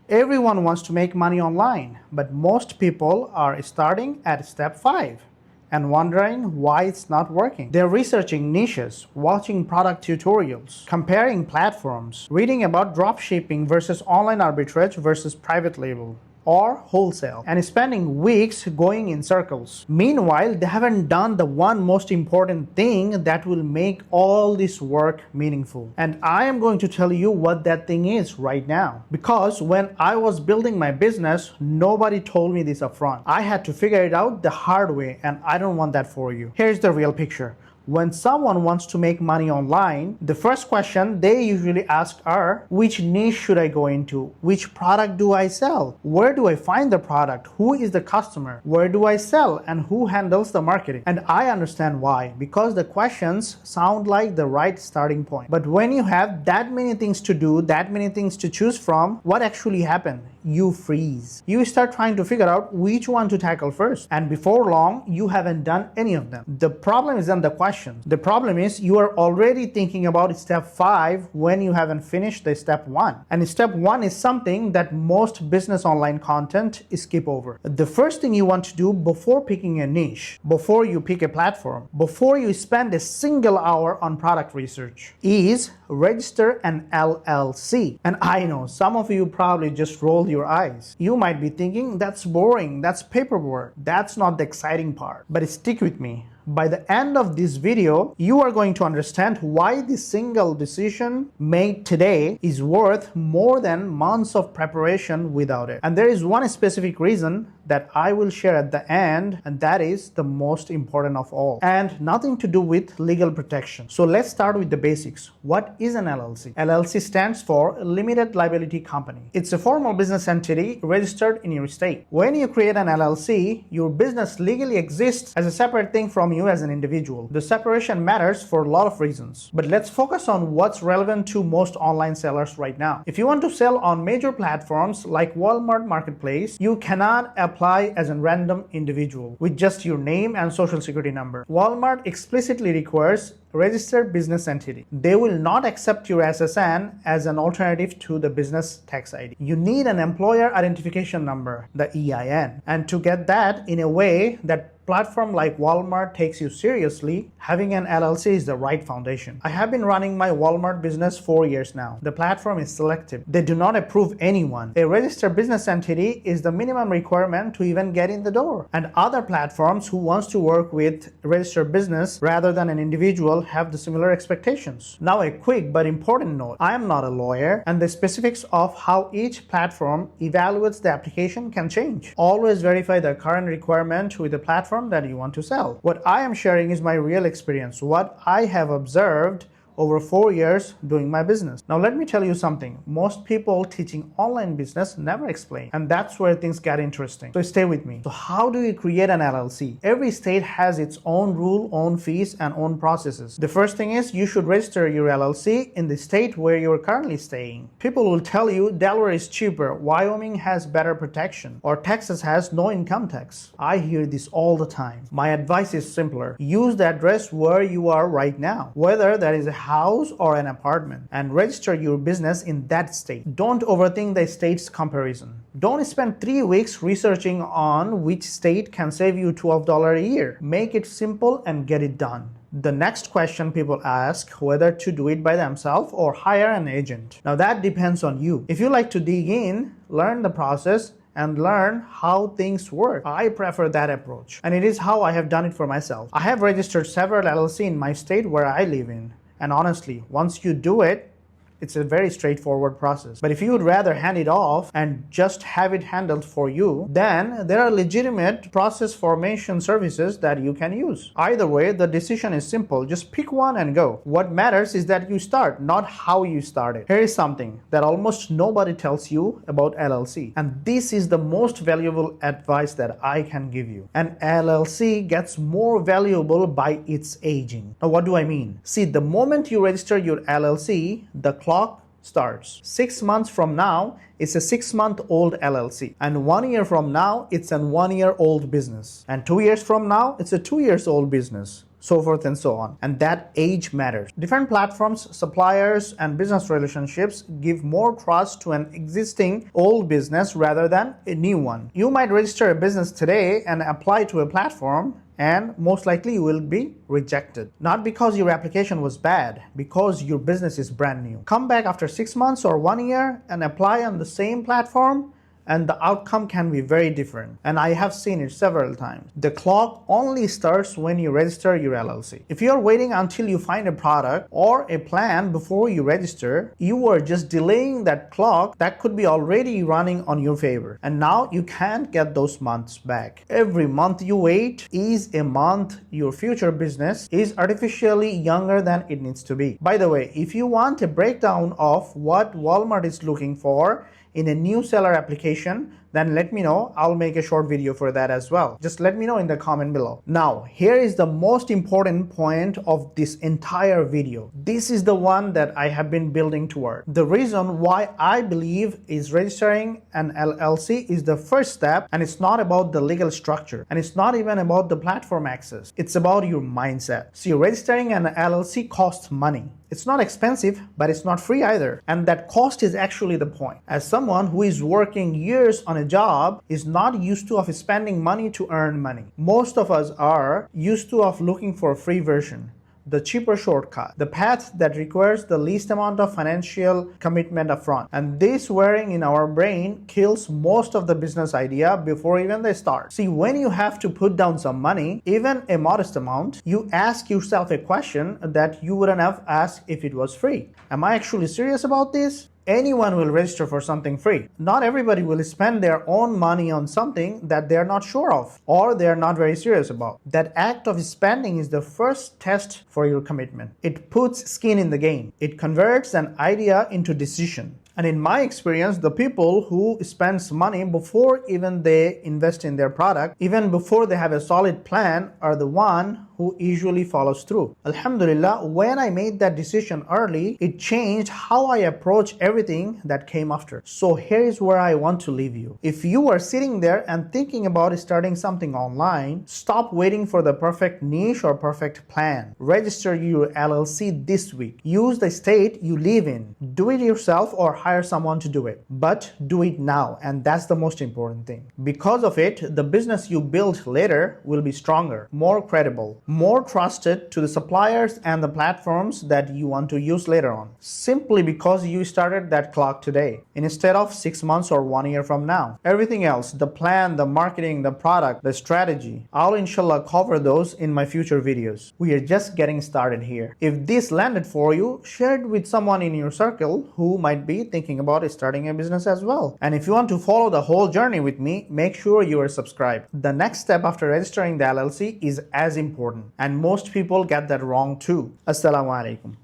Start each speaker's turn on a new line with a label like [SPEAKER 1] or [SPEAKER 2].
[SPEAKER 1] Everyone wants to make money online, but most people are starting at step 5 and wondering why it's not working. They're researching niches, watching product tutorials, comparing platforms, reading about dropshipping versus online arbitrage versus private label or wholesale, and spending weeks going in circles. Meanwhile, they haven't done the one most important thing that will make all this work meaningful. And I am going to tell you what that thing is right now. Because when I was building my business, nobody told me this upfront. I had to figure it out the hard way, and I don't want that for you. Here's the real picture. When someone wants to make money online, the first question they usually ask are, which niche should I go into? Which product do I sell? Where do I find the product? Who is the customer? Where do I sell? And who handles the marketing? And I understand why, because the questions sound like the right starting point. But when you have that many things to do, that many things to choose from, what actually happens? You freeze. You start trying to figure out which one to tackle first. And before long, you haven't done any of them. The problem isn't the question. The problem is you are already thinking about step 5 when you haven't finished the step 1. And step 1 is something that most business online content skip over. The first thing you want to do before picking a niche, before you pick a platform, before you spend a single hour on product research, is register an LLC. And I know some of you probably just rolled your eyes. You might be thinking, that's boring, that's paperwork, that's not the exciting part. But stick with me. By the end of this video, you are going to understand why this single decision made today is worth more than months of preparation without it. And there is one specific reason that I will share at the end, and that is the most important of all, and nothing to do with legal protection. So let's start with the basics. What is an LLC? LLC stands for Limited Liability Company. It's a formal business entity registered in your state. When you create an LLC, your business legally exists as a separate thing from you as an individual. The separation matters for a lot of reasons, but let's focus on what's relevant to most online sellers right now. If you want to sell on major platforms like Walmart Marketplace, you cannot apply as a random individual with just your name and social security number. Walmart explicitly requires registered business entity. They will not accept your SSN as an alternative to the business tax ID. You need an employer identification number, the EIN. And to get that in a way that platform like Walmart takes you seriously, having an LLC is the right foundation. I have been running my Walmart business 4 years now. The platform is selective. They do not approve anyone. A registered business entity is the minimum requirement to even get in the door. And other platforms who wants to work with registered business rather than an individual have the similar expectations. Now a quick but important note. I am not a lawyer, and the specifics of how each platform evaluates the application can change. Always verify the current requirement with the platform that you want to sell. What I am sharing is my real experience, what I have observed over 4 years doing my business. Now let me tell you something. Most people teaching online business never explain, and that's where things get interesting. So stay with me. So how do you create an LLC? Every state has its own rule, own fees, and own processes. The first thing is you should register your LLC in the state where you're currently staying. People will tell you Delaware is cheaper, Wyoming has better protection, or Texas has no income tax. I hear this all the time. My advice is simpler. Use the address where you are right now, whether that is a house or an apartment, and register your business in that state. Don't overthink the state's comparison. Don't spend 3 weeks researching on which state can save you $12 a year. Make it simple and get it done. The next question people ask, whether to do it by themselves or hire an agent. Now that depends on you. If you like to dig in, learn the process, and learn how things work, I prefer that approach. And it is how I have done it for myself. I have registered several LLC in my state where I live in. And honestly, once you do it, it's a very straightforward process. But if you would rather hand it off and just have it handled for you, then there are legitimate process formation services that you can use. Either way, the decision is simple. Just pick one and go. What matters is that you start, not how you started. Here is something that almost nobody tells you about LLC. And this is the most valuable advice that I can give you. An LLC gets more valuable by its aging. Now, what do I mean? See, the moment you register your LLC, the clock starts. 6 months from now, it's a 6-month-old LLC. And 1 year from now, it's a 1-year-old business. And 2 years from now, it's a 2-year-old business. so forth and so on. And that age matters. Different platforms, suppliers, and business relationships give more trust to an existing old business rather than a new one. You might register a business today and apply to a platform, and most likely you will be rejected. Not because your application was bad, because your business is brand new. Come back after 6 months or 1 year and apply on the same platform, and the outcome can be very different. And I have seen it several times. The clock only starts when you register your LLC. If you are waiting until you find a product or a plan before you register, you are just delaying that clock that could be already running on your favor. And now you can't get those months back. Every month you wait is a month your future business is artificially younger than it needs to be. By the way, if you want a breakdown of what Walmart is looking for in a new seller application, then let me know. I'll make a short video for that as well. Just let me know in the comment below. Now, here is the most important point of this entire video. This is the one that I have been building toward. The reason why I believe is registering an LLC is the first step, and it's not about the legal structure, and it's not even about the platform access. It's about your mindset. See, registering an LLC costs money. It's not expensive, but it's not free either. And that cost is actually the point. As someone who is working years on a job is not used to of spending money to earn money. Most of us are used to of looking for a free version, the cheaper shortcut, the path that requires the least amount of financial commitment upfront. And this wearing in our brain kills most of the business idea before even they start. See, when you have to put down some money, even a modest amount, you ask yourself a question that you wouldn't have asked if it was free. Am I actually serious about this? Anyone will register for something free. Not everybody will spend their own money on something that they're not sure of or they're not very serious about. That act of spending is the first test for your commitment. It puts skin in the game. It converts an idea into decision. And in my experience, the people who spends money before even they invest in their product, even before they have a solid plan, are the one who usually follows through. Alhamdulillah, when I made that decision early, it changed how I approach everything that came after. So here is where I want to leave you. If you are sitting there and thinking about starting something online, stop waiting for the perfect niche or perfect plan. Register your LLC this week. Use the state you live in. Do it yourself or hire someone to do it. But do it now, and that's the most important thing. Because of it, the business you build later will be stronger, more credible, more trusted to the suppliers and the platforms that you want to use later on, simply because you started that clock today instead of 6 months or 1 year from now. Everything else, the plan, the marketing, the product, the strategy, I'll inshallah cover those in my future videos. We are just getting started here. If this landed for you, share it with someone in your circle who might be thinking about starting a business as well. And if you want to follow the whole journey with me, make sure you are subscribed. The next step after registering the LLC is as important. And most people get that wrong too. Assalamu alaikum.